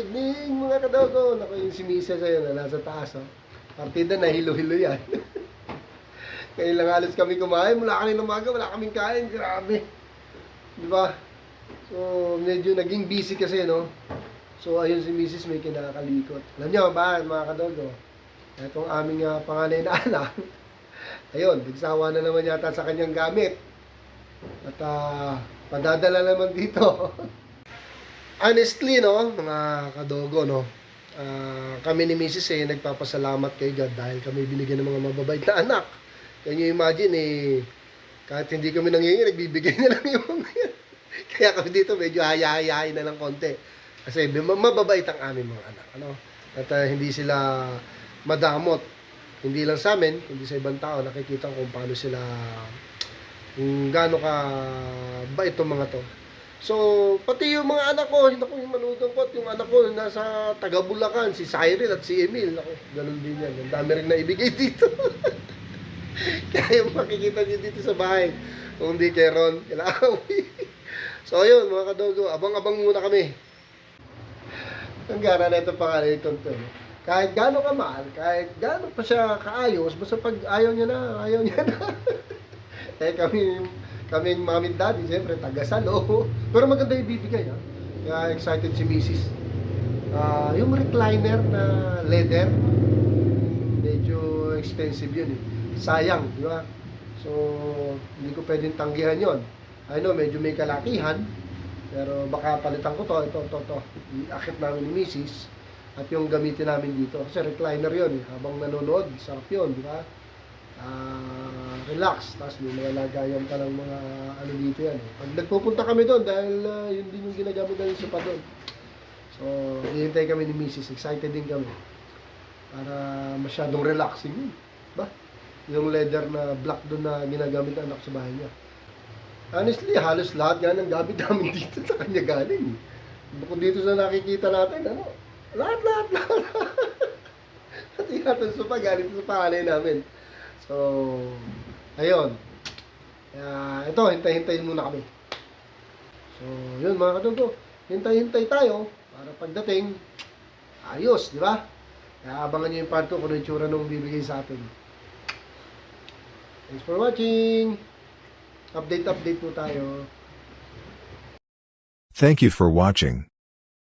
evening mga kadogo. Naku, yung si Misa sa'yo na nasa taas. Oh. Partida na hilo-hilo yan. Kailang halos kami kumain. Mula kanina umaga, wala kaming kain. Grabe. Di ba? So, medyo naging busy kasi, no? So, ayun si Mrs. may kinakalikot. Alam niyo ba, mga kadogo? Itong aming panganay na anak. Ayun, nagsawa na naman yata sa kanyang gamit. At padadala naman dito. Honestly, no, mga kadogo, no, kami ni Mrs. nagpapasalamat kay God dahil kami binigyan ng mga mababait na anak. Can you imagine, kahit hindi kami nangingi, nagbibigay na lang yung mga yan. Kaya kami dito medyo haya-hayain na lang konti. Kasi mababait ang aming mga anak. Ano? At hindi sila madamot. Hindi lang sa amin, hindi sa ibang tao. Nakikita ko kung paano sila, kung gaano ka ba itong mga to. So, pati yung mga anak ko, hindi ko yung manugang ko at yung anak ko nasa taga Bulacan, si Cyril at si Emil. Ako, ganun din yan. Ang dami rin na ibigay dito. Kaya yung makikita nyo dito sa bahay. Kung hindi kay Ron, kailangan So, ayun mga kadogo, abang-abang muna kami. Ang gara na ito pa nga ito. Kahit gaano ka mahal, kahit gaano pa siya kaayos, basta pag ayaw niya na, ayaw niya na. Eh kaming mami at daddy, siyempre, taga-salo. Pero maganda yung bibigay, ha? Kaya excited si Mrs. Yung recliner na leather, medyo expensive yun, eh. Sayang, di ba? So, hindi ko pwedeng tanggihan yon. I know, medyo may kalakihan, pero baka palitan ko to, ito. Iakit namin ni Mrs. At yung gamitin namin dito. Kasi recliner yun, eh. Habang nanonood, sarap yun, di ba? Relax, tapos may mga lagayan pa ng mga ano dito yan. Pag nagpupunta kami doon, dahil yun din yung ginagamit namin sa pa doon. So, hihintay kami ni Mrs. Excited din kami. Para masyadong relaxing yun. Ba? Yung leather na black doon na ginagamit ng anak sa bahay niya. Honestly, halos lahat nga ng gamit namin dito sa kanya galing. Bukod dito sa nakikita natin, ano? Lahat. At yata sa galing sa panganay namin. So, ayun. Ito, hintay-hintayin muna kami. So, yun mga kadugo. Hintay-hintay tayo para pagdating, ayos, di ba? Kaya abangan nyo yung part 2 kung ano yung tsura nung bibigay sa atin. Thanks for watching. Update po tayo. Thank you for watching.